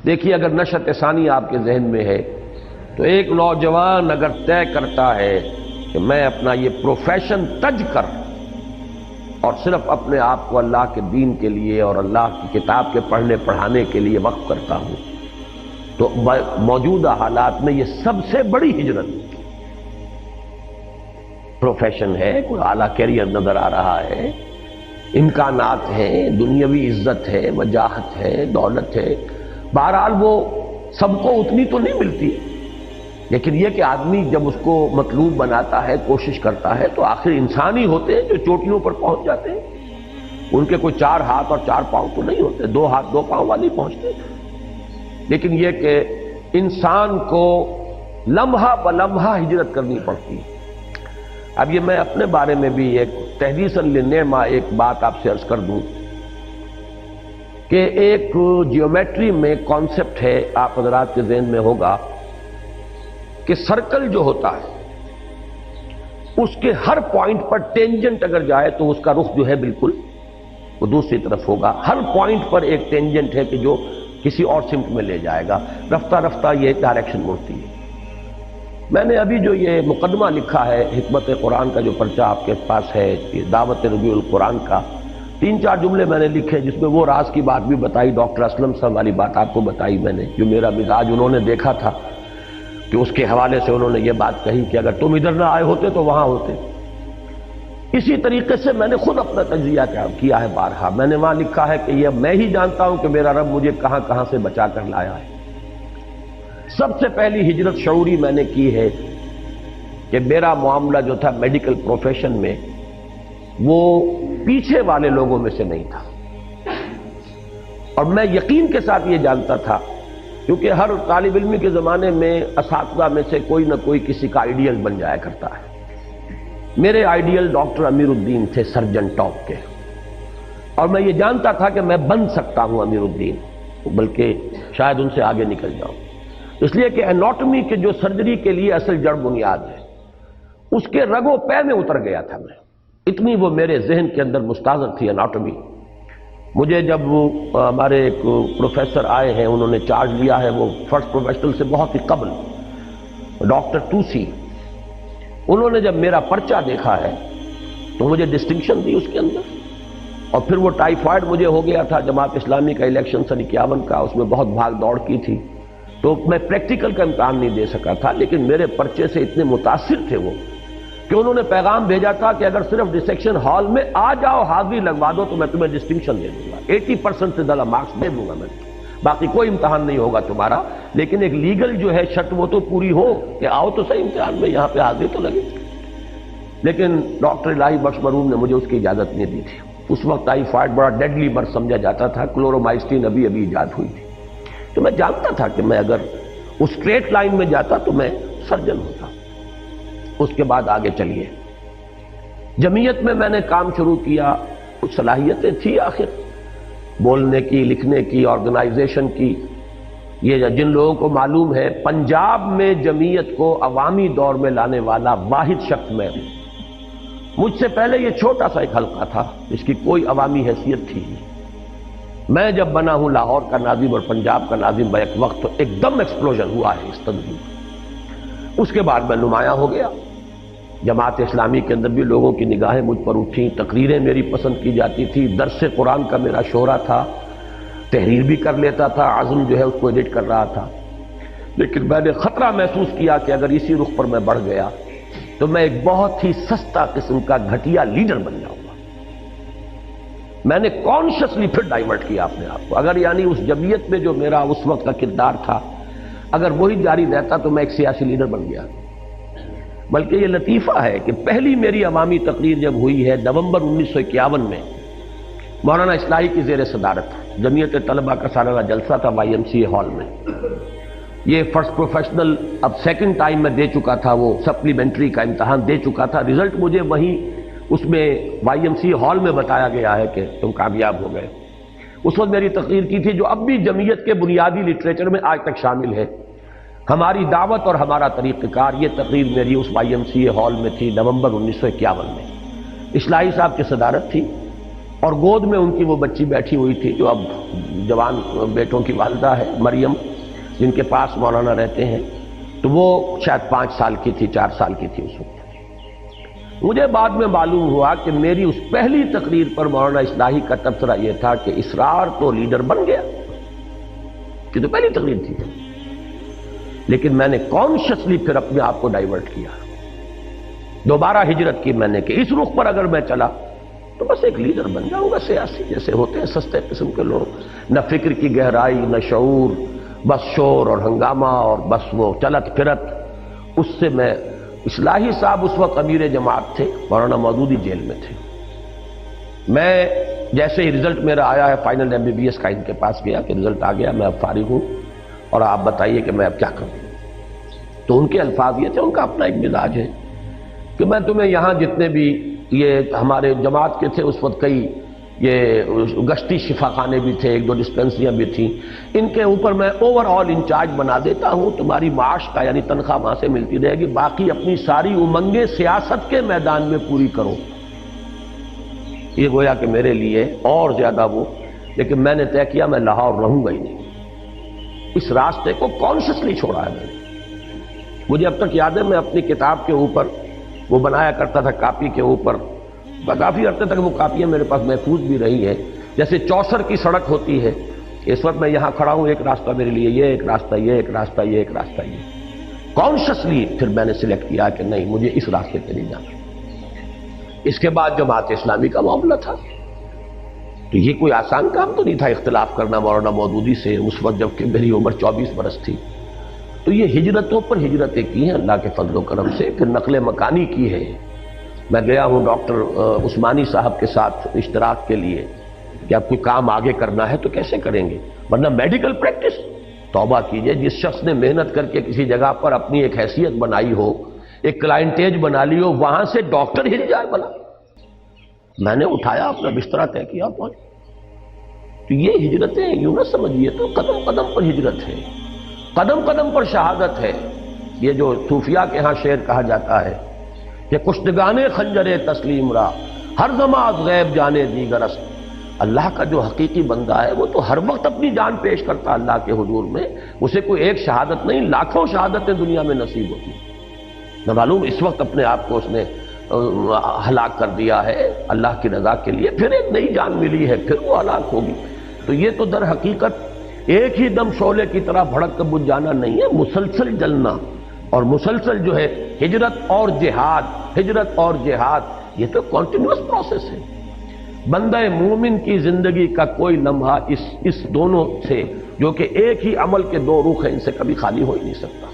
دیکھیے اگر نشأت ثانی آپ کے ذہن میں ہے تو ایک نوجوان اگر طے کرتا ہے کہ میں اپنا یہ پروفیشن تج کر اور صرف اپنے آپ کو اللہ کے دین کے لیے اور اللہ کی کتاب کے پڑھنے پڑھانے کے لیے وقف کرتا ہوں تو موجودہ حالات میں یہ سب سے بڑی ہجرت پروفیشن ہے، کوئی اعلیٰ کیریئر نظر آ رہا ہے، امکانات ہیں، دنیاوی عزت ہے، وجاہت ہے، دولت ہے، بہرحال وہ سب کو اتنی تو نہیں ملتی، لیکن یہ کہ آدمی جب اس کو مطلوب بناتا ہے، کوشش کرتا ہے، تو آخر انسان ہی ہوتے ہیں جو چوٹیوں پر پہنچ جاتے ہیں۔ ان کے کوئی 4 ہاتھ اور 4 پاؤں تو نہیں ہوتے، 2 ہاتھ 2 پاؤں والی پہنچتے ہیں، لیکن یہ کہ انسان کو لمحہ بلمحہ ہجرت کرنی پڑتی ہے۔ اب یہ میں اپنے بارے میں بھی ایک تحدیثاً للنعمہ ایک بات آپ سے عرض کر دوں کہ ایک جیومیٹری میں کانسیپٹ ہے، آپ حضرات کے ذہن میں ہوگا کہ سرکل جو ہوتا ہے اس کے ہر پوائنٹ پر ٹینجنٹ اگر جائے تو اس کا رخ جو ہے بالکل وہ دوسری طرف ہوگا۔ ہر پوائنٹ پر ایک ٹینجنٹ ہے کہ جو کسی اور سمت میں لے جائے گا، رفتہ رفتہ یہ ڈائریکشن مڑتی ہے۔ میں نے ابھی جو یہ مقدمہ لکھا ہے حکمت قرآن کا، جو پرچہ آپ کے پاس ہے، دعوت ربیع القرآن کا، 3-4 جملے میں نے لکھے جس میں وہ راز کی بات بھی بتائی، ڈاکٹر اسلم صاحب والی بات آپ کو بتائی میں نے، جو میرا مزاج انہوں نے دیکھا تھا کہ اس کے حوالے سے انہوں نے یہ بات کہی کہ اگر تم ادھر نہ آئے ہوتے تو وہاں ہوتے۔ اسی طریقے سے میں نے خود اپنا تجزیہ کیا ہے بارہا، میں نے وہاں لکھا ہے کہ یہ میں ہی جانتا ہوں کہ میرا رب مجھے کہاں کہاں سے بچا کر لایا ہے۔ سب سے پہلی ہجرت شعوری میں نے کی ہے کہ میرا معاملہ جو تھا میڈیکل پروفیشن میں وہ پیچھے والے لوگوں میں سے نہیں تھا، اور میں یقین کے ساتھ یہ جانتا تھا کیونکہ ہر طالب علم کے زمانے میں اساتذہ میں سے کوئی نہ کوئی کسی کا آئیڈیل بن جایا کرتا ہے۔ میرے آئیڈیل ڈاکٹر امیر الدین تھے، سرجن ٹاپ کے، اور میں یہ جانتا تھا کہ میں بن سکتا ہوں امیر الدین، بلکہ شاید ان سے آگے نکل جاؤں، اس لیے کہ اناٹمی کے جو سرجری کے لیے اصل جڑ بنیاد ہے اس کے رگ و پے میں اتر گیا تھا میں، اتنی وہ میرے ذہن کے اندر مستحضر تھی اناٹمی۔ مجھے جب ہمارے ایک پروفیسر آئے ہیں، انہوں نے چارج لیا ہے، وہ فرسٹ پروفیشنل سے بہت ہی قبل، ڈاکٹر توسی، انہوں نے جب میرا پرچہ دیکھا ہے تو مجھے ڈسٹنکشن دی اس کے اندر، اور پھر وہ ٹائیفائڈ مجھے ہو گیا تھا جماعت اسلامی کا الیکشن سن 51 کا، اس میں بہت بھاگ دوڑ کی تھی تو میں پریکٹیکل کا امتحان نہیں دے سکا تھا، لیکن میرے پرچے سے اتنے متاثر تھے وہ کہ انہوں نے پیغام بھیجا تھا کہ اگر صرف ڈسیکشن ہال میں آ جاؤ، حاضری لگوا دو تو میں تمہیں ڈسٹنکشن دے دوں گا، 80% سے زیادہ مارکس دے دوں گا میں، باقی کوئی امتحان نہیں ہوگا تمہارا، لیکن ایک لیگل جو ہے شرط وہ تو پوری ہو کہ آؤ تو صحیح امتحان میں، یہاں پہ حاضری تو لگے۔ لیکن ڈاکٹر الہی بخش مرحوم نے مجھے اس کی اجازت نہیں دی تھی۔ اس وقت ٹائیفائڈ بڑا ڈیڈلی مرض سمجھا جاتا تھا، کلورومائسٹین ابھی ایجاد ہوئی تھی، تو میں جانتا تھا کہ میں اگر اس اسٹریٹ لائن میں جاتا تو میں سرجن ہوتا۔ اس کے بعد آگے چلیے، جمعیت میں نے کام شروع کیا، کچھ صلاحیتیں تھی آخر بولنے کی، لکھنے کی، آرگنائزیشن کی۔ یہ جن لوگوں کو معلوم ہے پنجاب میں جمعیت کو عوامی دور میں لانے والا واحد شخص میں ہوں۔ مجھ سے پہلے یہ چھوٹا سا ایک حلقہ تھا، اس کی کوئی عوامی حیثیت تھی نہیں۔ میں جب بنا ہوں لاہور کا ناظم اور پنجاب کا ناظم بیک وقت تو ایک دم ایکسپلوژن ہوا ہے اس تنظیم۔ اس کے بعد میں نمایاں ہو گیا، جماعت اسلامی کے اندر بھی لوگوں کی نگاہیں مجھ پر اٹھیں، تقریریں میری پسند کی جاتی تھی، درس قرآن کا میرا شہرہ تھا، تحریر بھی کر لیتا تھا، عزم جو ہے اس کو ایڈٹ کر رہا تھا، لیکن میں نے خطرہ محسوس کیا کہ اگر اسی رخ پر میں بڑھ گیا تو میں ایک بہت ہی سستا قسم کا گھٹیا لیڈر بن جاؤں گا۔ میں نے کانشیسلی پھر ڈائیورٹ کیا اپنے آپ کو، اگر یعنی اس جمعیت میں جو میرا اس وقت کا کردار تھا اگر وہی جاری رہتا تو میں ایک سیاسی لیڈر بن گیا۔ بلکہ یہ لطیفہ ہے کہ پہلی میری عوامی تقریر جب ہوئی ہے نومبر 1951 میں، مولانا اصلاحی کی زیر صدارت، جمعیت طلبہ کا سالانہ جلسہ تھا YMCA ہال میں۔ یہ فرسٹ پروفیشنل اب سیکنڈ ٹائم میں دے چکا تھا، وہ سپلیمنٹری کا امتحان دے چکا تھا، رزلٹ مجھے وہیں اس میں YMCA ہال میں بتایا گیا ہے کہ تم کامیاب ہو گئے۔ اس وقت میری تقریر کی تھی جو اب بھی جمعیت کے بنیادی لٹریچر میں آج تک شامل ہے، ہماری دعوت اور ہمارا طریقہ کار۔ یہ تقریر میری اس YMCA ہال میں تھی نومبر 1951 میں، اصلاحی صاحب کی صدارت تھی، اور گود میں ان کی وہ بچی بیٹھی ہوئی تھی جو اب جوان بیٹوں کی والدہ ہے مریم، جن کے پاس مولانا رہتے ہیں، تو وہ شاید 5 سال کی تھی، 4 سال کی تھی اس وقت۔ مجھے بعد میں معلوم ہوا کہ میری اس پہلی تقریر پر مولانا اصلاحی کا تبصرہ یہ تھا کہ اسرار تو لیڈر بن گیا، یہ تو پہلی تقریر تھی، لیکن میں نے کانشیسلی پھر اپنے آپ کو ڈائیورٹ کیا، دوبارہ ہجرت کی میں نے کہ اس رخ پر اگر میں چلا تو بس ایک لیڈر بن جاؤں گا سیاسی، جیسے ہوتے ہیں سستے قسم کے لوگ، نہ فکر کی گہرائی نہ شعور، بس شور اور ہنگامہ اور بس وہ چلت پھرت۔ اس سے میں اصلاحی صاحب اس وقت امیر جماعت تھے، مولانا مودودی جیل میں تھے، میں جیسے ہی رزلٹ میرا آیا ہے فائنل MBBS کا، ان کے پاس گیا کہ رزلٹ آ گیا، میں اب فارغ ہوں اور آپ بتائیے کہ میں اب کیا کروں۔ تو ان کے الفاظ یہ تھے، ان کا اپنا ایک مزاج ہے کہ میں تمہیں یہاں جتنے بھی یہ ہمارے جماعت کے تھے اس وقت کئی یہ گشتی شفا خانے بھی تھے، 1-2 ڈسپینسریاں بھی تھیں، ان کے اوپر میں اوور آل انچارج بنا دیتا ہوں، تمہاری معاش کا یعنی تنخواہ وہاں سے ملتی رہے گی، باقی اپنی ساری امنگیں سیاست کے میدان میں پوری کرو۔ یہ گویا کہ میرے لیے اور زیادہ وہ، لیکن میں نے طے کیا میں لاہور رہوں گا ہی نہیں، اس راستے کو کانشیسلی چھوڑا ہے میں نے۔ مجھے اب تک یاد ہے میں اپنی کتاب کے اوپر وہ بنایا کرتا تھا کاپی کے اوپر، کافی عرصے تک وہ کاپیاں میرے پاس محفوظ بھی رہی ہیں، جیسے چوسر کی سڑک ہوتی ہے، اس وقت میں یہاں کھڑا ہوں، ایک راستہ میرے لیے یہ، ایک راستہ یہ، ایک راستہ یہ، ایک راستہ یہ، کانشیسلی پھر میں نے سلیکٹ کیا کہ نہیں مجھے اس راستے پہ نہیں جانا۔ اس کے بعد جماعت اسلامی کا معاملہ تھا، تو یہ کوئی آسان کام تو نہیں تھا اختلاف کرنا مولانا مودودی سے اس وقت جب کہ میری عمر 24 برس تھی۔ تو یہ ہجرتوں پر ہجرتیں کی ہیں اللہ کے فضل و کرم سے، پھر نقل مکانی کی ہے۔ میں گیا ہوں ڈاکٹر عثمانی صاحب کے ساتھ اشتراک کے لیے کہ اب کوئی کام آگے کرنا ہے تو کیسے کریں گے، ورنہ میڈیکل پریکٹس، توبہ کیجئے، جس شخص نے محنت کر کے کسی جگہ پر اپنی ایک حیثیت بنائی ہو، ایک کلائنٹیج بنا لی ہو، وہاں سے ڈاکٹر ہل جائے بنا۔ میں نے اٹھایا اپنا بسترا طے کیا پہنچ۔ تو یہ ہجرتیں یوں نہ سمجھیے، تو قدم قدم پر ہجرت ہے، قدم قدم پر شہادت ہے۔ یہ جو صوفیاء کے ہاں شعر کہا جاتا ہے کہ کشتگانے خنجر تسلیم را ہر زمان غیب جانے دیگر است۔ اللہ کا جو حقیقی بندہ ہے وہ تو ہر وقت اپنی جان پیش کرتا اللہ کے حضور میں، اسے کوئی ایک شہادت نہیں لاکھوں شہادتیں دنیا میں نصیب ہوتی ہیں۔ نہ معلوم اس وقت اپنے آپ کو اس نے ہلاک کر دیا ہے اللہ کی رضا کے لیے، پھر ایک نئی جان ملی ہے، پھر وہ ہلاک ہوگی۔ تو یہ تو در حقیقت ایک ہی دم شعلے کی طرح بھڑک کر بجھ جانا نہیں ہے، مسلسل جلنا، اور مسلسل جو ہے ہجرت اور جہاد، ہجرت اور جہاد، یہ تو کنٹینیوس پروسیس ہے۔ بندہ مومن کی زندگی کا کوئی لمحہ اس دونوں سے جو کہ ایک ہی عمل کے دو رخ ہیں، ان سے کبھی خالی ہو ہی نہیں سکتا۔